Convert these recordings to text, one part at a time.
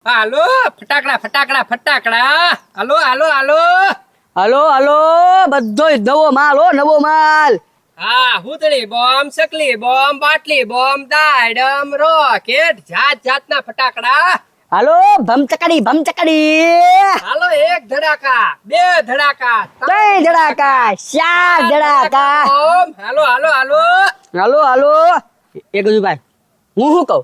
હાલો ફટાકડા ફટાકડા ફટાકડા હાલો હાલો હાલો હલો હલો બધોય નવો માલ હો, નવો માલ. હા હુતળી બોમ્બ સકલી બોમ્બ બાટલી બોમ્બ દાડમ રોકેટ જાત જાતના ફટાકડા હાલો ભમચકડી ભમચકડી. હાલો એક ધડાકા બે ધડાકા ત્રણ ધડાકા ચાર ધડાકા. બોમ્બ હાલો હાલો હાલો હાલો હાલો એ ગજુભાઈ, હું શું કહું,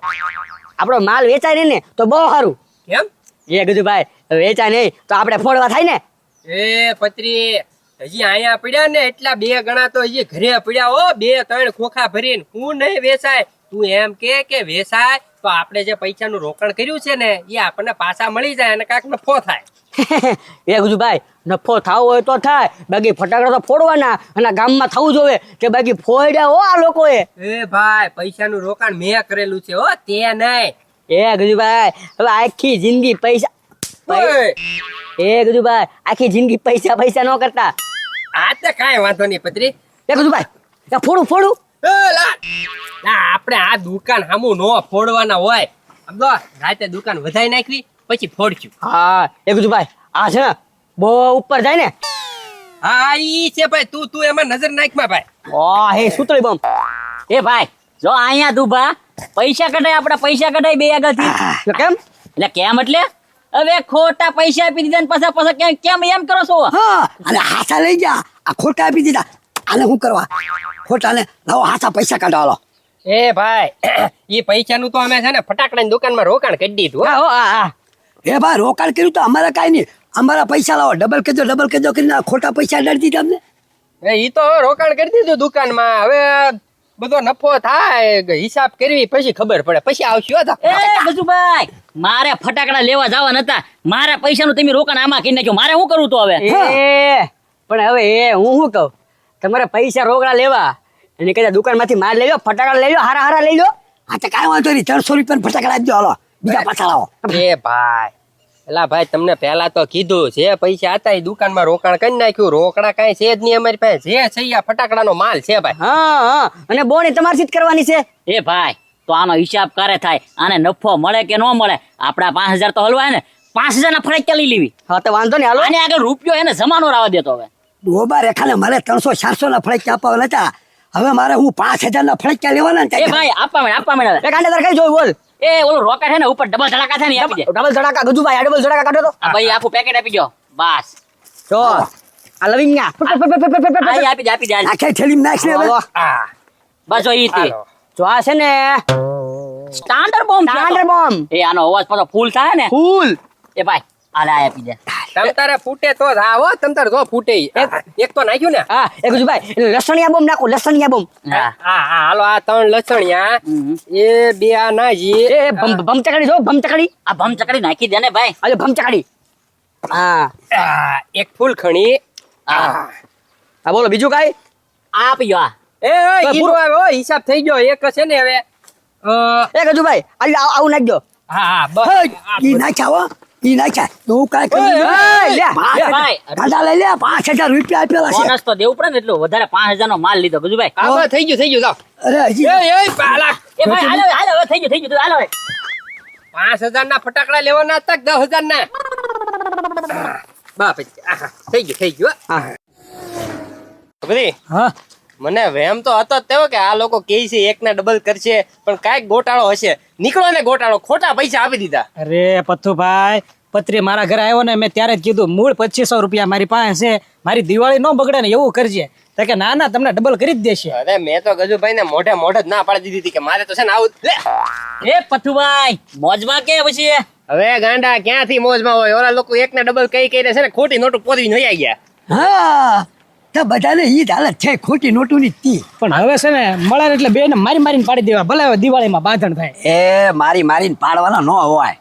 આપણો માલ વેચાય નહીં ને તો બહુ સારું. કેમ એ ગજુભાઈ, વેચાય નહીં તો આપણે ફોડવા થાય ને. એ પત્રી હજી અહીંયા પડ્યા ને એટલા બે ગણા તો હજી ઘરે પડ્યા હો, બે ત્રણ ખોખા ભરીને હું નહીં વેચાય. તું એમ કે વેચાય તો આપણે જે પૈસાનું રોકાણ કર્યું છે ને એ આપણને પાછા મળી જાય અને કાંઈક નફો થાય. એ ગજુભાઈ, નફો થવો હોય તો થાય, બાકી ફટાકડા તો ફોડવાના અને ગામમાં થવું જોવે કે બાકી ફોડ્યા હો આ લોકોએ. એ ભાઈ પૈસાનું રોકાણ મેં કરેલું છે હો, તે નહીં. એ ગજુભાઈ, હવે આખી જિંદગી પૈસા ઓય, એ ગજુભાઈ, આખી જિંદગી પૈસા પૈસા ન કરતા. આ તો કાંઈ વાંધો નહીં પત્રી. એ ગજુભાઈ, એ ફોડું ફોડું. એ લા, આપણે આ દુકાન સામું નો ફોડવાના હોય. સમજો રાતે દુકાન વધાઈ નાખવી પછી ફોડશું. હા એ ગજુભાઈ, આ છે ને બહુ ઉપર જાય ને. હા ઈ છે ભાઈ, તું એમાં નજર નાખમાં ભાઈ. ઓ હે સુતળી બમ. એ ભાઈ જો અહીંયા દુભા પૈસા કઢાય, આપડા પૈસા કઢાય બે આગળથી. કેમ? એટલે કેમ એટલે હવે ખોટા પૈસા આપી દીધા ને પાછા કેમ એમ કરો છો? હા, અને હાસા લઈ જા, આ ખોટા આપી દીધા, આને શું કરવા? ખોટાને લાવો, હાસા પૈસા કાઢો. એ ભાઈ ઈ પૈસાનું તો અમે છે ને ફટાકડાની દુકાનમાં રોકાણ કરી દીધું હો. હા હો, હા હા. એ ભાઈ રોકાણ કર્યું તો અમારે કાંઈ નહીં, અમારા પૈસા લાવો, ડબલ કેજો કરીને આ ખોટા પૈસા ડરી દીધા અમને. ઈ તો હવે રોકાણ કરી દીધું દુકાનમાં. હવે બધો નફો થાય, હિસાબ કરવી પછી ખબર પડે, પછી આવશું. એ ગજુભાઈ, મારે ફટાકડા લેવા જવા નતા, મારા પૈસાનું તમે રોકાણ આમાં કરી નાખ્યો, મારે શું કરવું તો હવે? એ પણ હવે એ હું શું કહું, તમારે પૈસા રોકડા લેવા અને કદાચ દુકાનમાંથી માલ લઈ લો, ફટાકડા લઈ લો, હારા હારા લઈ લો. હા તો કાંઈ વાંધો નહીં, 300 રૂપિયા ફટાકડા આપજો, હાલો બીજા પાછા લાવો. એ ભાઈ એલા ભાઈ તમને પહેલા તો કીધું, જે પૈસા હતા એ દુકાનમાં રોકાણ કરી નાખ્યું. રોકડા કાંઈ છે જ નહીં અમારી પાસે, જે છે આ ફટાકડાનો માલ છે ભાઈ. હા હા, અને બોની તમારી જ કરવાની છે. એ ભાઈ તો આનો હિસાબ કરે થાય, આને નફો મળે કે ન મળે, આપડા 5000 તો હલવાય ને, 5000 ના ફટાકડા લઈ લેવી. હા તો વાંધો નહીં, હાલો. આને આગળ રૂપિયો એને જમાનો રાવા દેતો હવે. ડોબા રેખાને મારે 300-400 ના ફટાકડા આપવા નતા, હવે મારે હું 5000 ના ફટાકડા લેવાના ને. એ ભાઈ આપવા મળે. એક આંડે તાર કઈ જોઈ બોલ. એ ઓલો રોકેટ છે ને ઉપર ડબલ ધડાકા થાય ને આપી દે. ડબલ ધડાકા ગજુભાઈ, આ ડબલ ધડાકા કાઢો તો. આ ભાઈ આખું પેકેટ આપી દો બસ. જો આ લવિંગા આપી દે આખી થેલીમાં નાખી હવે. આ બસ જો ઈ હાલો. જો આ છે ને સ્ટાન્ડર્ડ બોમ્બ સ્ટાન્ડર્ડ બોમ્બ એ આનો અવાજ પાછો ફૂલ થાય ને. ફૂલ. એ ભાઈ આલે આપી દે. તમ તારે ફૂટે તો જ આવો, તમ તારે જો ફૂટે ઈ. એક તો નાખ્યું ને. હા એ ગજુભાઈ, એટલે લસણિયા બોમ્બ નાખો, લસણિયા બોમ્બ. હા હા હા હાલો, આ 3 લસણિયા, એ 2 આ નાજી. એ ભમચકડી જો, ભમચકડી. આ ભમ ચકડી નાખી દે ને ભાઈ. અરે ભમચકડી. હા આ, એક ફૂલખણી. હા હા બોલો બીજું કાઈ. આપી દો. એ ઈનો આવ્યો, હિસાબ થઈ ગયો. એક છે ને હવે એ ગજુભાઈ આવું નાખજો. હા હા બસ. ઈ નાખ્યા હો, ઈ નાખ્યા તું કાંઈ કરી ઓય, લે. ભાઈ દાદા લઈ લે, 5000 રૂપિયા આપેલા છે. બોનસ તો દેવું પડે ને, એટલું વધારે 5000 નો માલ લીધો ગજુભાઈ. આ બસ થઈ ગયું જાઓ. અરે હજી એ પાલા એ ભાઈ હાલો હવે થઈ ગયું હાલો હવે. 5000 ના ફટાકડા લેવાના હતા કે 10000 ના? બા પછી આહા, થઈ ગયું હા બધી. હા મને વેમ તો હતો જ તેવો કે આ લોકો કહે છે એક ના ડબલ કરશે, પણ કાંઈક ગોટાળો હશે. નીકળો ને ગોટાળો, ખોટા પૈસા આપી દીધા. અરે પથ્થુભાઈ, પત્રી મારા ઘરે આવ્યો ને મેં ત્યારે જ કીધું મૂળ 2500 રૂપિયા મારી પાસે છે, મારી દિવાળી ન બગડે ને એવું કરજે. તો કે ના ના તમને ડબલ કરી જ દેશે. અરે મેં તો ગજુભાઈ ને મોઢે જ ના પાડી દીધી હતી કે મારે તો છે ને આવું લે. એ પથુભાઈ મોજમાં કે પછી હવે ગાંડા ક્યાંથી મોજમાં હોય, ઓલા લોકો એક ના ડબલ કઈ છે ને ખોટી નોટો પોદવી નહીં આવી ગયા. હા તો બધાને ઈ જ હાલત છે, ખોટી નોટોની તી. પણ હવે છે ને મળે ને એટલે બેને મારીને પાડી દેવા, ભલે હવે દિવાળીમાં બાંધણ થાય. એ મારીને પાડવાના ન હોય.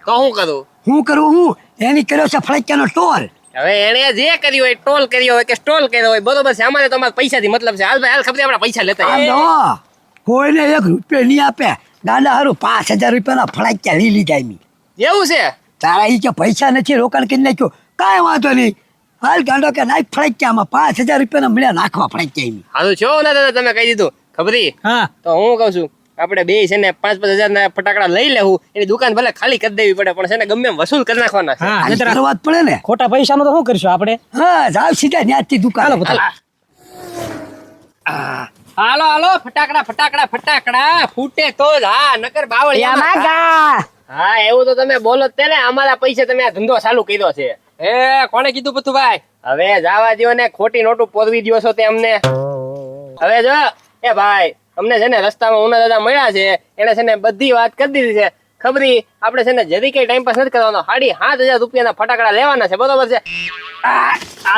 તો હું કરું? હું કરું હું એની કર્યો છે ફટાકડાનો ટોલ. હવે એને જે કર્યું હોય, ટોલ કર્યો હોય કે સ્ટોલ કર્યો હોય, બરોબર છે. અમારે તો અમારા પૈસાથી મતલબ છે. હાલ ભાઈ હાલ, ખબર આપણા પૈસા લેતા આમ આવીએ. તો કોઈને 1 રૂપિયો નહીં આપે. દાદા હારું 5000 રૂપિયાના ફટાકડા લઈ લીધા એમ. એવું છે? તારા ઈ કે પૈસા નથી, રોકાણ કરી નાખ્યો, કાંઈ વાંધો નહીં. હાલ ગાંડો કે નાખ ફટાકડામાં 5000 રૂપિયાના મળ્યા નાખવા ફટાકડા એમ. હાલું છો ને દાદા, તમે કહી દીધું ખબરી. હા તો હું કહું છું આપણે બે છે ને 5,000 ના ફટાકડા લઈ લેવું, એની દુકાન ભલે ખાલી કરી દેવી પડે, પણ છે ને ગમે એમ વસૂલ કરી નાખવાના છે. હા આજ નહીંતર કરવા જ પડે ને. ખોટા પૈસાનું તો શું કરશું આપણે? હા જાવ સીધા ન્યાજથી દુકાન. હાલો હાલો, ફટાકડા ફૂટે તો જ. હા નકર બાવળિયામાં. હા એવું તો તમે બોલો જ તે ને, અમારા પૈસે તમે આ ધંધો ચાલુ કર્યો છે. એ કોણે કીધું પથુભાઈ? હવે જાવા દ્યો ને, ખોટી નોટું પોરવી દ્યો છો તે અમને. હવે જો એ ભાઈ, અમને છે ને રસ્તામાં ઉના દાદા મળ્યા છે, એને છે ને બધી વાત કરી દીધી છે. ખબરી આપણે છે ને જરી કઈ ટાઈમ પાસ નથી કરવાનો, 7,500 રૂપિયાના ફટાકડા લેવાના છે, બરોબર છે?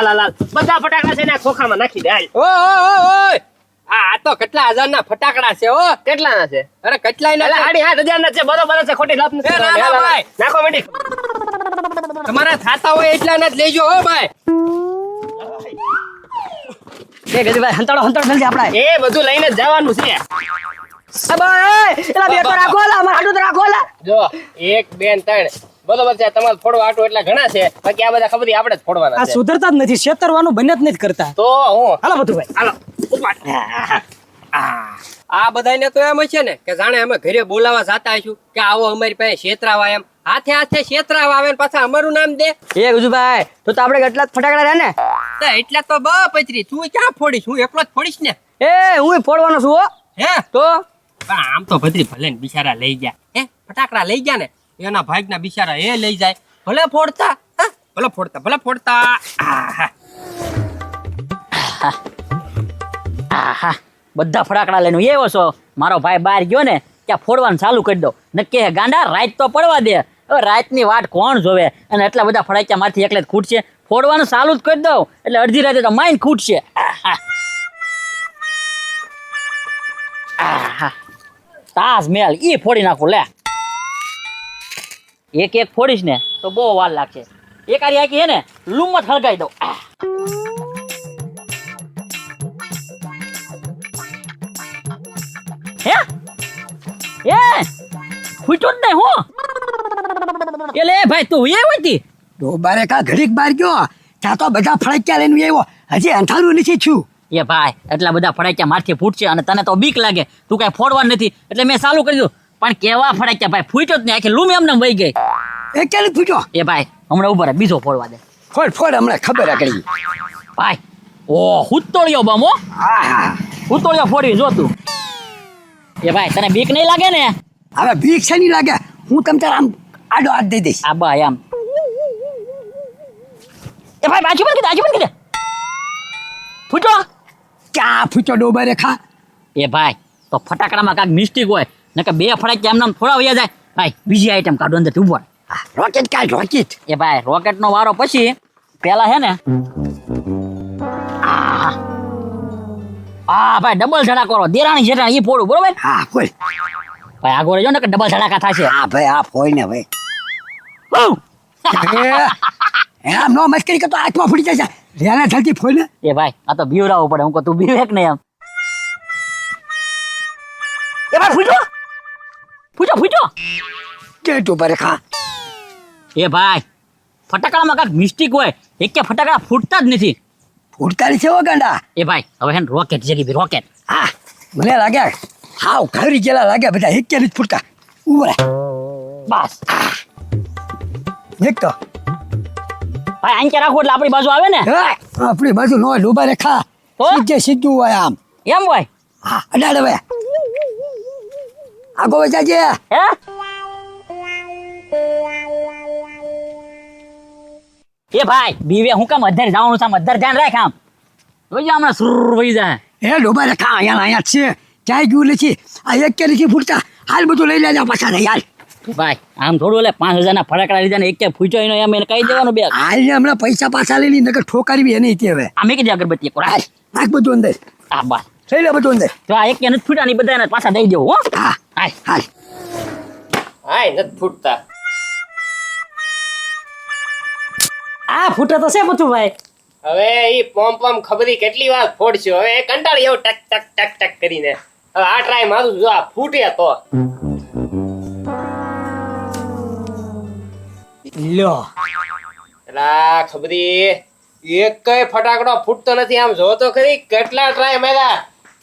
લાલ બધા ફટાકડા છે ને ખોખામાં નાખી દે. ઓય આ તો કેટલા હજારના ફટાકડા છે? ઓ કેટલાના છે? અરે કેટલાય ના, 7,500 ના છે, બરોબર છે, ખોટી લાભ નથી. નાખો મંડી, તમારા થાતા હોય એટલા ના જ લેજો હો ભાઈ. એ ગજુભાઈ હંતાડો જલ્દી આપડા. એ બધું લઈને જ જવાનું છે. એલા બે તો રાખો લા, અમાર હાટું તો રાખો લા. જો 1 2 3 બરોબર છે, તમારે ફોડવા આટું એટલા ઘણા છે, બાકી આ બધા ખબર આપણે જ ફોડવાના આ છે. સુધરતા જ નથી, છેતરવાનું બને જ નથી કરતા. તો હું હાલો બધુભાઈ, હાલો આ બધાને તો એમ છે ને કે જાણે અમે ઘરે બોલાવા જાતા હશું કે આવો અમારી પાસે છેતરાવા, એમ હાથે છેતરાવા આવે ને પાછા અમારું નામ દે. એ ગજુભાઈ તો આપણે કેટલા ફટાકડા રહ્યા ને? તો એટલે તો બ પચરી, તું ક્યાં ફોડીશ? હું એકલો જ ફોડીશ ને. એ હું ફોડવાનો છું હો. હે તો પણ આમ તો ભદ્રી ભલે ને બિચારા લઈ ગયા, હે ફટાકડા લઈ ગયા ને, એના ભાગના બિચારા એ લઈ જાય, ભલે ફોડતા, ભલે ફોડતા. આહા બધા ફટાકડા લઈને એવો છો, મારો ભાઈ બહાર ગયો ને ત્યાં ફોડવાનું ચાલુ કરી દો. નક્કી ગાંડા રાત તો પડવા દે, હવે રાતની વાટ કોણ જોવે? અને એટલા બધા ફટાક્યા માંથી એકલે જ ખૂટશે, ફોડવાનું ચાલુ જ કરી દઉં એટલે અડધી રાતે તો માઇન ખૂટશે. તાજમહેલ ઈ ફોડી નાખું લે. એક ફોડીશ ને તો બહુ વાર લાગશે, એક આરી આખી હે ને લૂમત હળગાઈ દઉં. હે એ ફૂટ્યો જ નહીં હું. એટલે ભાઈ તું એ હોતી ડોબારે કા ઘડીક બાર ગયો, ત્યાં તો બધા ફળક્યા લઈને આવ્યો, હજી અંધારું નથી છું. એ ભાઈ એટલા બધા ફટાક્યા મારથી ફૂટશે અને તને તો બીક લાગે, તું કઈ ફોડવા નથી એટલે મેં ચાલુ કરી દીધું. પણ કેવા ફટાક્યા ભાઈ, ફૂટ્યો જ નહીં, આખી લૂમ એમને વહી ગઈ. એ ક્યારે ફૂટ્યો? એ ભાઈ હમણાં ઉભા રહે, બીજો ફોડવા દે. ફોડ હમણાં ખબર આગળી. ભાઈ ઓ હુતોળિયો બમો, હુતોળિયો ફોડી જો તું. એ ભાઈ તને બીક નહીં લાગે ને? હવે બીક છે નહીં લાગે, હું તમ તાર આમ આડો હાથ દઈ દઈશ. આ ભાઈ આમ. એ ભાઈ બાજુ બંધ કરી દે. ફૂટો ક્યાં ફૂટ્યો ડોબારે ખા? એ ભાઈ તો ફટાકડામાં કાંઈક મિસ્ટેક હોય, નકર બે ફટાકડા એમને થોડા વયા જાય. ભાઈ બીજી આઈટમ કાઢો અંદર ઉભો. રોકેટ કાઢ રોકેટ. એ ભાઈ રોકેટ નો વારો પછી પેલા હે ને આ ભાઈ ડબલ ધડાકો કરો, દેરાણી જેઠાણી ઈ ફોડું, બરોબર? હા કોઈ ભાઈ આગળ રહેજો ને કે ડબલ ધડાકા થશે. હા ભાઈ આ ફોઈ ને ભાઈ એમ નો મસ્કરી કરતો, હાથમાં ફૂટી જાય છે. રેને જલ્દી ફોઈ ને. એ ભાઈ આ તો બીવરાવું પડે, હું કહું તું બીવે કે નહીં એમ. એ ભાઈ ફૂટો કે ડોબારે ખા. એ ભાઈ ફટાકડામાં કાંઈક મિસ્ટેક હોય, એક કે ફટાકડા ફૂટતા જ નથી. ફૂટતા છે હો ગાંડા. એ ભાઈ હવે હે ને રોકેટ જગી રોકેટ. હા મને લાગે હાવ ઘરી ગયેલા લાગે બધા, એક કે નથી ફૂટતા. ઉભરે બસ એક તો ભાઈ આંકે રાખો એટલે આપણી બાજુ આવે ને. આપણી બાજુ નો ડોબારે ખા, તો? સીધું હોય આમ. એમ હોય હા અડાડ હવે આગો વજાજે. હે એ ભાઈ બીવે હું કામ અધર જવાનું છે, અધર ધ્યાન રાખ આમ. જોઈજો હમણાં સુર વહી જાય. એ ડોબારે ખા, અહીંયા છે ક્યાંય ગયું નથી. આ એક કે નથી ફૂટતા, હાલ બધું લઈ લેજા પાછા ને યાર. ભાઈ આમ થોડું એટલે 5,000 ના ફટાકડા લીધા ને એક કે ફૂટ્યો એનો એમ એને કહી દેવાનું બે. હાલ ને હમણાં પૈસા પાછા લઈ લઈ નકર ઠોકારી એને હવે. આ મેં કીધી અગરબત્તી એક વાર. હાલ નાખ બધું અંદર, આ બસ લઈ લે બધું અંદર. તો આ એક કે નથી ફૂટ્યા ને બધા પાછા દઈ દેવું. હો હા હાય હાલ હાય નથી ફૂટતા. આ ફૂટે તો છે બધું ભાઈ. હવે ઈ પોમ ખબરી કેટલી વાર ફોડશો, હવે એ કંટાળી એવું ટક ટક ટક ટક કરીને. હવે આ ટ્રાય મારું, જો આ ફૂટે તો લ્યો એલા ખબરી એક કઈ ફટાકડો ફૂટતો નથી. આમ જો તો ખરી કેટલા ટ્રાય માર્યા.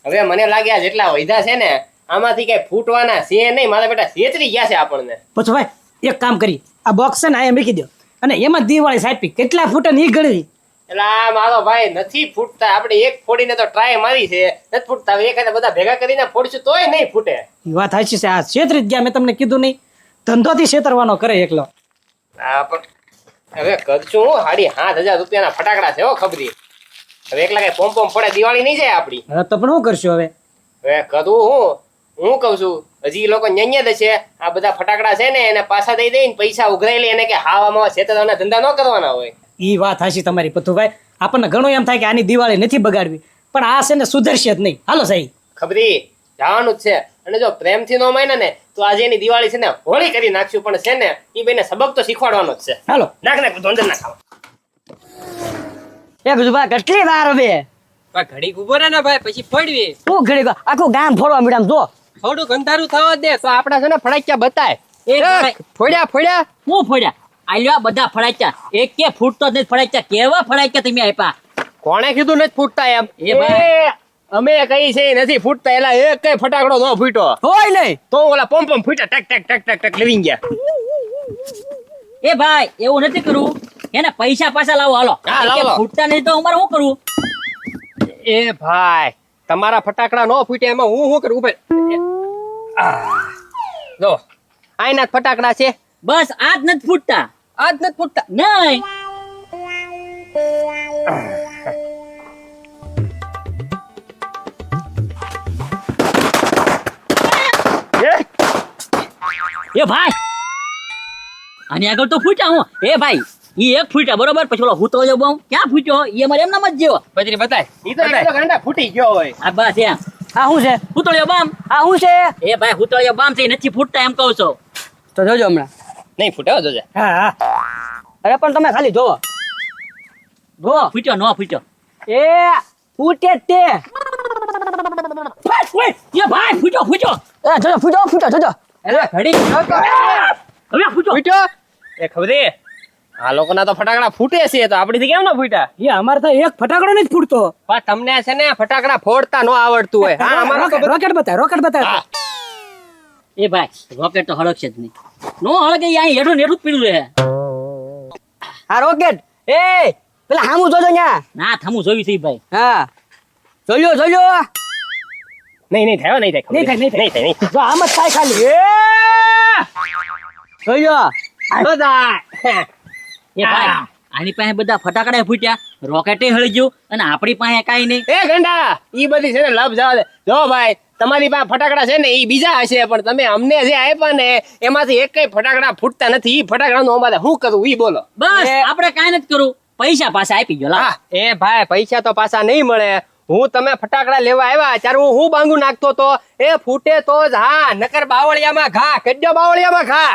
હવે મને લાગ્યા જેટલા વૈધા છે ને આમાંથી કઈ ફૂટવાના છે નહીં, મારા બેટા છેતરી ગયા છે આપણને. પછી ભાઈ એક કામ કરી, આ બોક્સ છે ને અહીંયા મૂકી દો અને એમાં દિવાળી સાપી કેટલા ફૂટે ની ગણવી. એટલે આ મારો ભાઈ નથી ફૂટતા. આપણે એક ફોડીને તો ટ્રાય મારી છે, નથી ફૂટતા. હવે એક હાથે બધા ભેગા કરીને ફોડશું તોય નહીં ફૂટે. ઈ વાત સાચી છે. આ છેતરી જ ગયા, મેં તમને કીધું નહીં, ધંધોથી છેતરવાનો કરે એકલો. હા પણ હવે કરશું હું 7,500 રૂપિયાના ફટાકડા છે હો ખબરી. હવે એકલા કઈ પોમ પોમ પડે દિવાળી નહીં જાય આપડી. હવે તો પણ શું કરશું હવે? હવે કરું હું કઉ છું, હજી લોકો ન્યાન્યા દે છે આ બધા ફટાકડા છે ને એને પાછા દઈ દઈને પૈસા ઉઘરાઈ લે, એને કે હાવામાં છેતરવાના ધંધા ન કરવાના હોય. ઈ વાત હાચી તમારી પથુભાઈ. આપણને ઘણું એમ થાય કે આની દિવાળી નથી બગાડવી, પણ આ છે ને સુધરશે જ નહીં. હાલો સાહેબ ખબરી જવાનું જ છે. અને જો પ્રેમથી ન માને ને તો આજે એની દિવાળી છે ને હોળી કરી નાખશું, પણ છે ને એ બેને સબક તો શીખવાડવાનો જ છે. હાલો. નાખ નાખ બધું અંદર નાખ. એ ગુજુભાઈ કેટલી વાર હવે ઘડી ઉભો રહે ને ભાઈ, પછી ફોડવી. હું ઘડી આખું ગામ ફોડવા મીડામ જો. થોડુંક અંધારું થવા દે તો આપડા છે ને ફટાક્યા બતાય. એ ભાઈ, ફોડ્યા ફોડ્યા હું ફોડ્યા આલ્યા બધા ફડાચ્યા, એક કે ફૂટતો જ નથી ફડાચ્યા. કેવા ફડાચ્યા તમે આપ્યા? કોણે કીધું નથી ફૂટતા એમ? એ ભાઈ. અમે કઈ છે નથી ફૂટતા. એલા એક કઈ ફટાકડો ન ફૂટ્યો હોય નહીં તો ઓલા પમ પમ ફૂટ્યા ટક ટક ટક ટક ટક લવી ગયા. એ ભાઈ એવું નથી કરવું, એને પૈસા પાછા લાવો. હાલો. હા, લાવો. કે ફૂટતા નથી તો અમારે શું કરવું? એ ભાઈ તમારા ફટાકડા ન ફૂટ્યા એમાં હું શું કરું? ઉપર જો આઈના જ ફટાકડા છે, બસ આ જ નથી ફૂટતા. આજ નથી ફૂટતા. નહીં એ ભાઈ આની આગળ તો ફૂટ્યા હું. એ ભાઈ ઈ એક ફૂટ્યા બરોબર, પછી ઓલો હું તો જો બહુ ક્યાં ફૂટ્યો? ઈ અમારે એમ નામ જ જેવો. પછી બતાય ઈ તો એકલો ગાંડા ફૂટી ગયો હોય. આ બસ એમ આ શું છે? હુતળિયો બામ. આ શું છે? એ ભાઈ હુતળિયો બામ છે, ઈ નથી ફૂટતા એમ કહું છું. તો જોજો હમણાં. નહીં ફૂટે હો, જોજે. હા હા. અરે પણ તમે ખાલી જોવો. જો ફૂટ્યો ન ફૂટ્યો. એ ફૂટે જ તે. ઓય, એ ભાઈ ફૂટ્યો ફૂટ્યો. એ જોજો ફૂટો ફૂટો જોજો. અરે ઘડી હવે ફૂટ્યો. ફૂટ્યો એ ખબરે આ લોકોના તો ફટાકડા ફૂટે છે, તો આપડીથી કેમ ન ફૂટ્યા? એ અમારે તો એક ફટાકડો નથી ફૂટતો. પણ તમને છે ને ફટાકડા ફોડતા ન આવડતું હોય. હા અમારો તો રોકેટ બતાય, રોકેટ બતાય. હા. એ ભાઈ રોકેટ તો હળકશે જ નહીં. નો હળકે અહીં હેઠું નેઠું જ પીડું રહે. આ રોકેટ એ પેલા હામું જોજો ન્યા. ના થમું જોયું છે ઈ ભાઈ. હા જોજો જોજો. નહીં થાય નહીં થાય નહીં થાય, નહીં થાય. નહીં થાય નહીં જો આમ જ થાય ખાલી. જોજો. થાય એ ભાઈ આની પાસે બધા ફટાકડા ફૂટ્યા, રોકેટે હળી ગયું અને આપણી પાસે કાંઈ નહીં. એ ગંડા ઈ બધી છે ને લપ જવા દે. જો ભાઈ તમારી પાસે ફટાકડા છે ને ઈ બીજા હશે, પણ તમે અમને જે આપ્યા ને એમાંથી એક કઈ ફટાકડા ફૂટતા નથી. ઈ ફટાકડાનું અમારે શું કરવું ઈ બોલો. બસ આપણે કાંઈ નથી કરવું, પૈસા પાછા આપી ગયો. હા એ ભાઈ પૈસા તો પાછા નહીં મળે. હું તમે ફટાકડા લેવા આવ્યા ત્યારે હું બાંગુ નાખતો તો એ ફૂટે તો જ. હા નકર બાવળિયામાં ઘા કડ્યો, બાવળિયામાં ઘા.